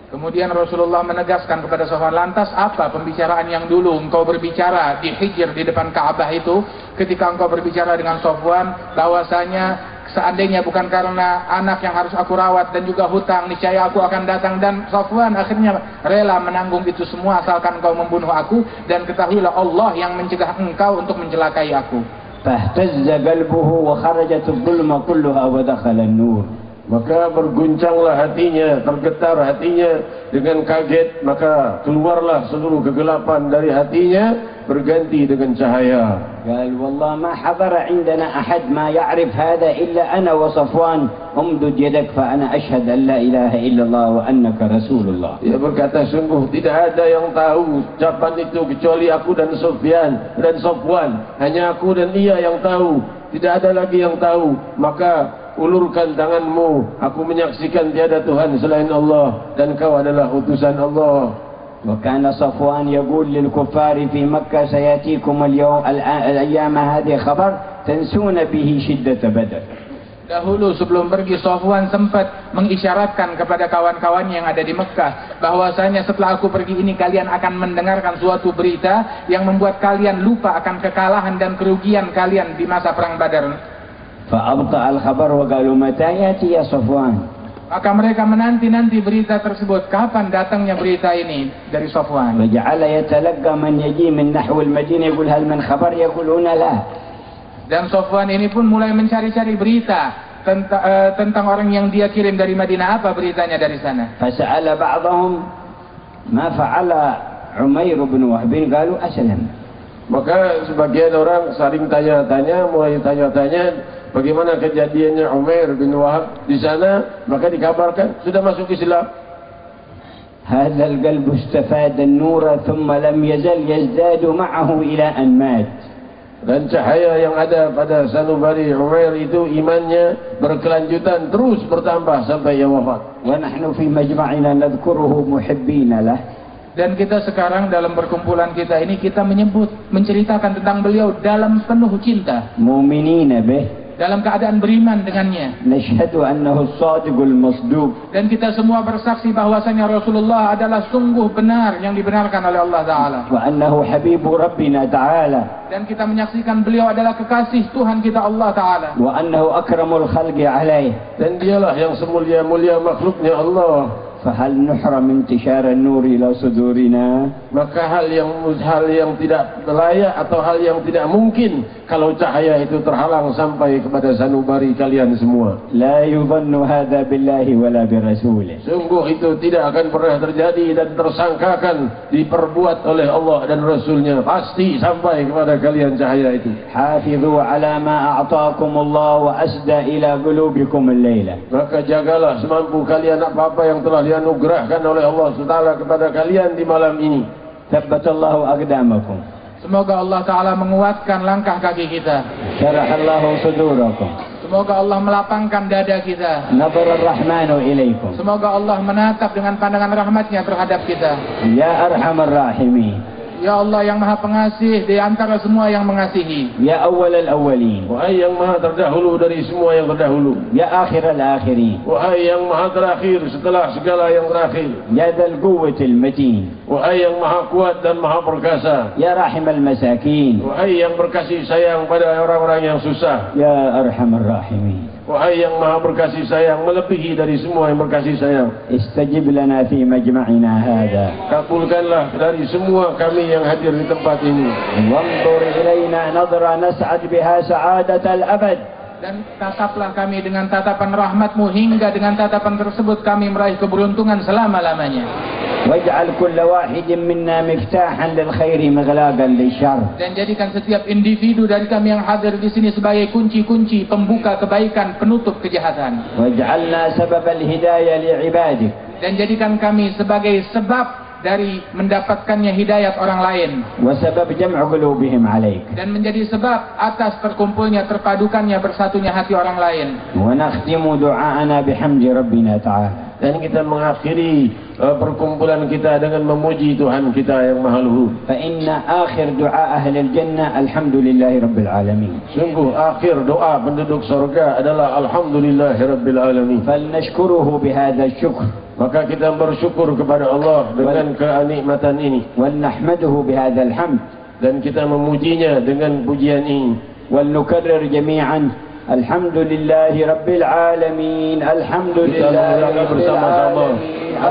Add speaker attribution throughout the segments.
Speaker 1: Kemudian Rasulullah menegaskan kepada Safwan, lantas apa pembicaraan yang dulu engkau berbicara di Hijr di depan Ka'bah itu, ketika engkau berbicara dengan Safwan bahwasanya seandainya bukan karena anak yang harus aku rawat dan juga hutang, niscaya aku akan datang. Dan Safwan akhirnya rela menanggung itu semua asalkan engkau membunuh aku, dan ketahuilah Allah yang mencegah engkau untuk mencelakai aku.
Speaker 2: Fahtazza qalbuhu wa kharajat adh-dhulma kulluha wa dakhala an-nur.
Speaker 3: Maka berguncanglah hatinya, tergetar hatinya dengan kaget, maka keluarlah seluruh kegelapan dari hatinya, berganti dengan cahaya.
Speaker 2: قال والله ما حضر عندنا أحد ما يعرف هذا إلا أنا وصفوان امدد يدك فأنا أشهد أن لا إله إلا الله وأنك رسول الله.
Speaker 3: Dia berkata, sungguh tidak ada yang tahu ucapan itu kecuali aku dan Safwan. Hanya aku dan ia yang tahu, tidak ada lagi yang tahu. Maka ulurkan tanganmu, aku menyaksikan tiada Tuhan selain Allah dan kau adalah utusan Allah.
Speaker 2: وكان صفوان يقول للكفار في مكة سيأتيكم الأيام هذه خبر تنسون به شدة بدر.
Speaker 1: Dahulu sebelum pergi, Safwan sempat mengisyaratkan kepada kawan-kawan yang ada di Mekah bahwasanya setelah aku pergi ini kalian akan mendengarkan suatu berita yang membuat kalian lupa akan kekalahan dan kerugian kalian di masa perang Badar.
Speaker 2: فأبطأ الخبر وقالوا متى يأتي يا صفوان.
Speaker 1: Maka mereka menanti-nanti berita tersebut, kapan datangnya berita ini dari Safwan.
Speaker 2: وجعل يتلقى من يجي من نحو المدينة يقول هل من خبر يقولون لا.
Speaker 1: Dan Safwan ini pun mulai mencari-cari berita tentang orang yang dia kirim dari Madinah, apa beritanya dari sana.
Speaker 2: فسأل بعضهم ما فعل عمير بن وهب قالوا أسلم.
Speaker 3: Maka sebagian orang saling tanya-tanya, mulai tanya-tanya bagaimana kejadiannya Umair bin Wahab di sana, maka dikabarkan sudah masuk Islam.
Speaker 2: هذا القلب استفاد النور ثم لم يزل يزداد معه إلى أن مات.
Speaker 3: Dan cahaya yang ada pada sanubari Umair itu imannya berkelanjutan terus bertambah sampai ia wafat.
Speaker 2: ونحن في مجمعنا نذكره محبين له.
Speaker 1: Dan kita sekarang dalam perkumpulan kita ini kita menceritakan tentang beliau dalam penuh cinta,
Speaker 2: مؤمنين به,
Speaker 1: dalam keadaan beriman dengannya.
Speaker 2: نشهد أنه الصادق المصدوق.
Speaker 1: Dan kita semua bersaksi bahwasanya Rasulullah adalah sungguh benar yang dibenarkan oleh Allah Ta'ala.
Speaker 2: وأنه حبيب ربنا تعالى.
Speaker 1: Dan kita menyaksikan beliau adalah kekasih Tuhan kita Allah Ta'ala.
Speaker 2: وأنه أكرم الخلق عليه.
Speaker 3: Dan dialah yang semulia-mulia makhluknya Allah.
Speaker 2: فهل نحرم انتشار النور إلى صدورنا؟
Speaker 3: Maka hal yang tidak layak atau hal yang tidak mungkin kalau cahaya itu terhalang sampai kepada sanubari kalian semua.
Speaker 2: لا يظن هذا بالله ولا برسوله.
Speaker 3: Sungguh itu tidak akan pernah terjadi dan tersangkakan diperbuat oleh Allah dan Rasulnya. Pasti sampai kepada kalian cahaya itu.
Speaker 2: حافظوا على ما أعطاكم الله وأسدى إلى قلوبكم الليلة.
Speaker 3: Maka jagalah semampu kalian apa-apa yang telah dianugerahkan oleh Allah SWT kepada kalian di malam ini.
Speaker 2: ثبت الله أقدامكم.
Speaker 1: Semoga Allah Ta'ala menguatkan langkah kaki kita.
Speaker 2: شرح الله صدوركم.
Speaker 1: Semoga Allah melapangkan dada kita.
Speaker 2: نظر الرحمن إليكم.
Speaker 1: Semoga Allah menatap dengan pandangan rahmatnya terhadap kita.
Speaker 2: يا أرحم الراحمين.
Speaker 1: Ya Allah yang maha pengasih di antara semua yang mengasihi.
Speaker 2: يا أول الأولين.
Speaker 3: Wahai yang maha terdahulu dari semua yang terdahulu.
Speaker 2: يا آخر الآخرين.
Speaker 3: Wahai yang maha terakhir setelah segala yang terakhir.
Speaker 2: يا ذا القوة المتين.
Speaker 3: Wahai yang maha kuat dan maha perkasa.
Speaker 2: يا راحم المساكين.
Speaker 3: Wahai yang berkasih sayang pada orang-orang yang susah.
Speaker 2: يا أرحم الراحمين.
Speaker 3: Wahai yang maha berkasih sayang melebihi dari semua yang berkasih sayang.
Speaker 2: استجب لنا في مجمعنا هذا.
Speaker 3: Kabulkanlah dari semua kami yang hadir di tempat ini.
Speaker 2: وانظر إلينا نظرة نسعد بها سعادة الأبد.
Speaker 1: Dan tataplah kami dengan tatapan rahmatmu hingga dengan tatapan tersebut kami meraih keberuntungan selama-lamanya.
Speaker 2: واجعل كل واحد منا مفتاحا للخير مغلاقا للشر.
Speaker 1: Dan jadikan setiap individu dari kami yang hadir di sini sebagai kunci-kunci pembuka kebaikan, penutup kejahatan.
Speaker 2: واجعلنا سبب الهداية لعبادك.
Speaker 1: Dan jadikan kami sebagai sebab dari mendapatkannya hidayat orang lain.
Speaker 2: وسبب جمع قلوبهم عليك.
Speaker 1: Dan menjadi sebab atas terkumpulnya, terpadukannya, bersatunya hati orang lain.
Speaker 2: ونختم دعاءنا بحمد ربنا تعالى.
Speaker 3: Dan kita mengakhiri perkumpulan kita dengan memuji Tuhan kita yang Maha Luhur.
Speaker 2: فإن آخر دعاء أهل الجنة الحمد لله رب العالمين.
Speaker 3: Sungguh akhir doa penduduk surga adalah Alhamdulillahi Rabbil Alamin.
Speaker 2: فلنشكره بهذا الشكر.
Speaker 3: Maka kita bersyukur kepada Allah dengan kenikmatan ini.
Speaker 2: ونحمده بهذا الحمد.
Speaker 3: Dan kita memujinya dengan pujian ini.
Speaker 2: ولنكرر جميعا الحمد لله رب العالمين. الحمد لله رب العالمين.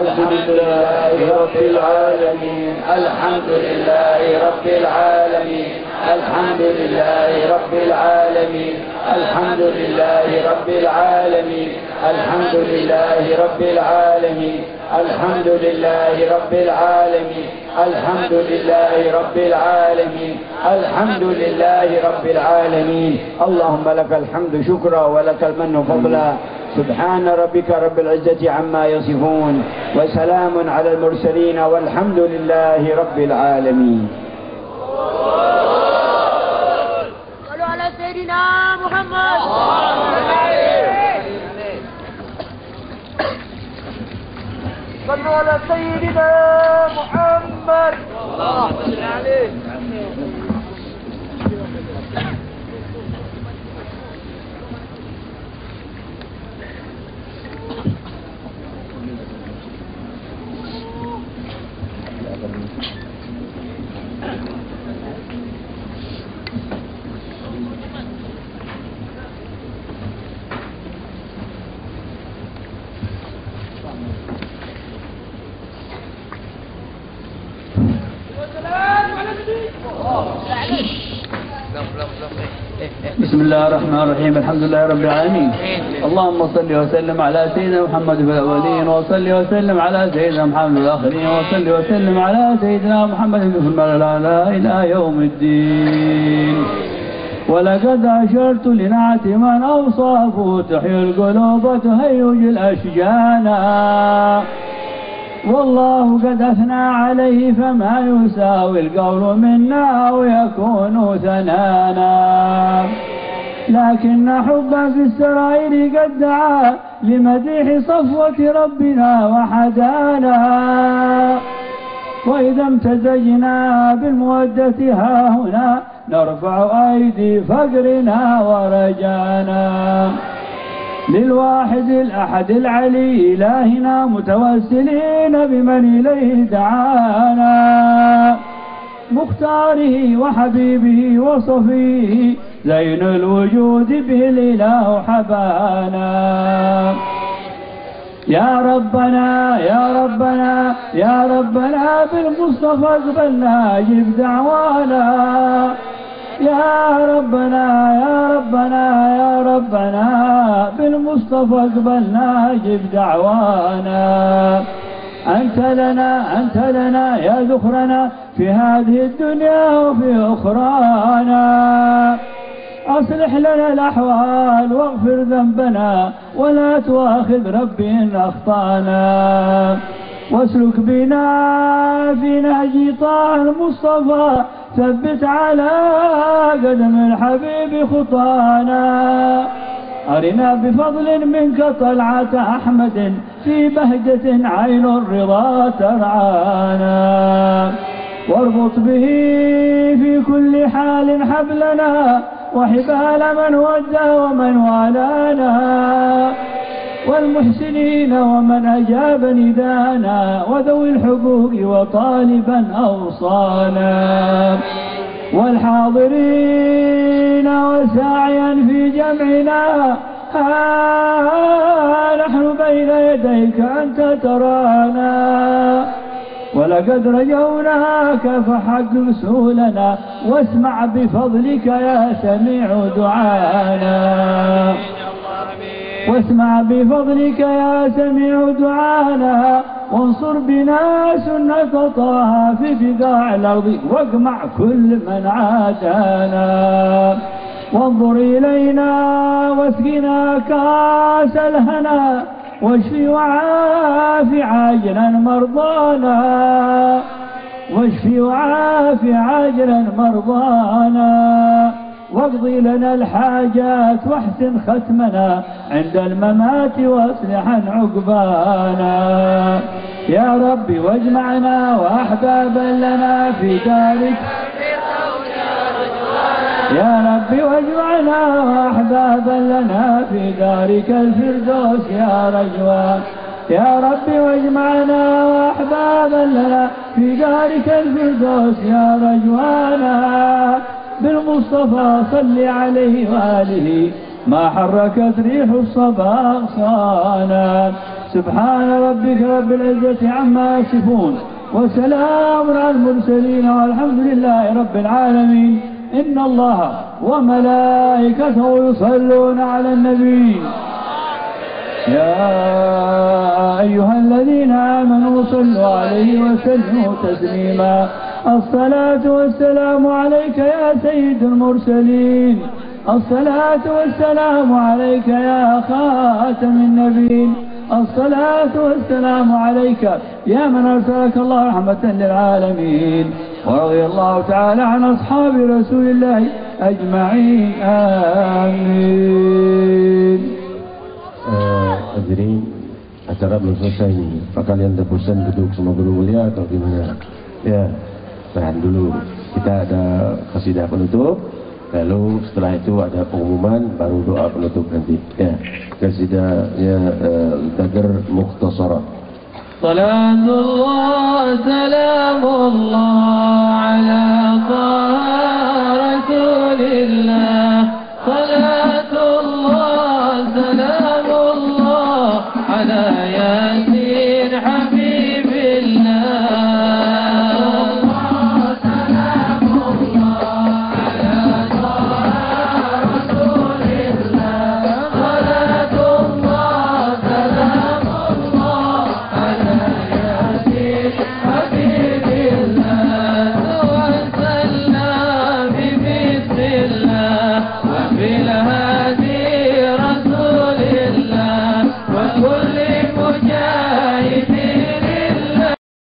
Speaker 2: الحمد لله رب العالمين. الحمد لله رب العالمين. الحمد لله رب العالمين. الحمد لله رب العالمين. الحمد لله رب العالمين. الحمد لله رب العالمين. الحمد لله رب العالمين. الحمد لله رب العالمين. اللهم لك الحمد شكرا ولك المن فضلا. سبحان ربك رب العزة عما يصفون وسلام على المرسلين والحمد لله رب العالمين.
Speaker 4: صلوا على سيدنا محمد. صلوا على سيدنا محمد. اللهم صل عليه.
Speaker 5: بسم الله الرحمن الرحيم. الحمد لله رب العالمين. اللهم صل وسلم على سيدنا محمد في الأولين وصل وسلم على سيدنا محمد في الآخرين وصل وسلم على سيدنا محمد في الأعلى إلى يوم الدين. ولقد أشرت لنعت من أوصافه تحيي القلوب وتهيج الأشجانا. والله قد أثنى عليه فما يساوي القول منا ويكون ثنانا. لكن حبا في السرائر قد دعا لمديح صفوة ربنا وحدانا. وإذا امتزجنا بالمودة ها هنا نرفع أيدي فقرنا ورجانا. للواحد الأحد العلي إلهنا متوسلين بمن إليه دعانا. مختاره وحبيبه وصفيه زين الوجود به الإله حبانا. يا ربنا يا ربنا يا ربنا بالمصطفى اقبلنا أجب دعوانا. يا ربنا يا ربنا يا ربنا بالمصطفى اقبلنا أجب دعوانا. أنت لنا يا ذخرنا في هذه الدنيا وفي أخرانا. أصلح لنا الأحوال واغفر ذنبنا ولا تؤاخذ ربي إن أخطأنا. واسلك بنا في نهج طه المصطفى ثبت على قدم الحبيب خطانا. أرنا بفضل منك طلعة أحمد في بهجة عين الرضا ترعانا. واربط به في كل حال حبلنا وحبال من ودى ومن والانا. والمحسنين ومن أجاب ندانا وذوي الحقوق وطالبا أوصانا. والحاضرين وساعيا في جمعنا نحن بين يديك أنت ترانا. ولقد رجوناك فحقق سؤلنا واسمع بفضلك يا سميع دعانا. واسمع بفضلك يا سميع دعانا. وانصر بنا سنة طه في بقاع الأرض واجمع كل من عادانا. وانظر إلينا واسقنا كاس الهنا واشفي وعافي عاجلا مرضانا. واشفي وعافي عاجلا مرضانا. واقضي لنا الحاجات واحسن ختمنا عند الممات واصلحا عقبانا. يا ربي واجمعنا وأحبابا لنا في دارك. يا ربي واجمعنا وأحبابا لنا في دارك الفردوس يا رجوان. يا ربي واجمعنا وأحبابا لنا في دارك الفردوس يا رجوانا بالمصطفى صل عليه وآله ما حركت ريح الصبا أغصانا سبحان ربك رب العزة عما يصفون وسلام على المرسلين والحمد لله رب العالمين. إن الله وملائكته يصلون على النبي يا أيها الذين آمنوا صلوا عليه وسلموا تسليما. الصلاة والسلام عليك يا سيد المرسلين الصلاة والسلام عليك يا خاتم النبيين الصلاة والسلام عليك يا من أرسلك الله رحمة للعالمين. ورضي الله تعالى عن أصحاب رسول الله أجمعين آمين.
Speaker 3: Hadirin, acara belum selesai nih. Apa kalian ada bosan duduk sama guru mulia atau gimana? Ya, tahan dulu. Kita ada qasidah penutup. Lalu setelah itu ada pengumuman, baru doa penutup nanti. Ya, qasidahnya Dagar Mukhtasarah.
Speaker 5: Salatullah salamullah ala Rasulillah. Salatullah salamullah ala Yasin Habibillah.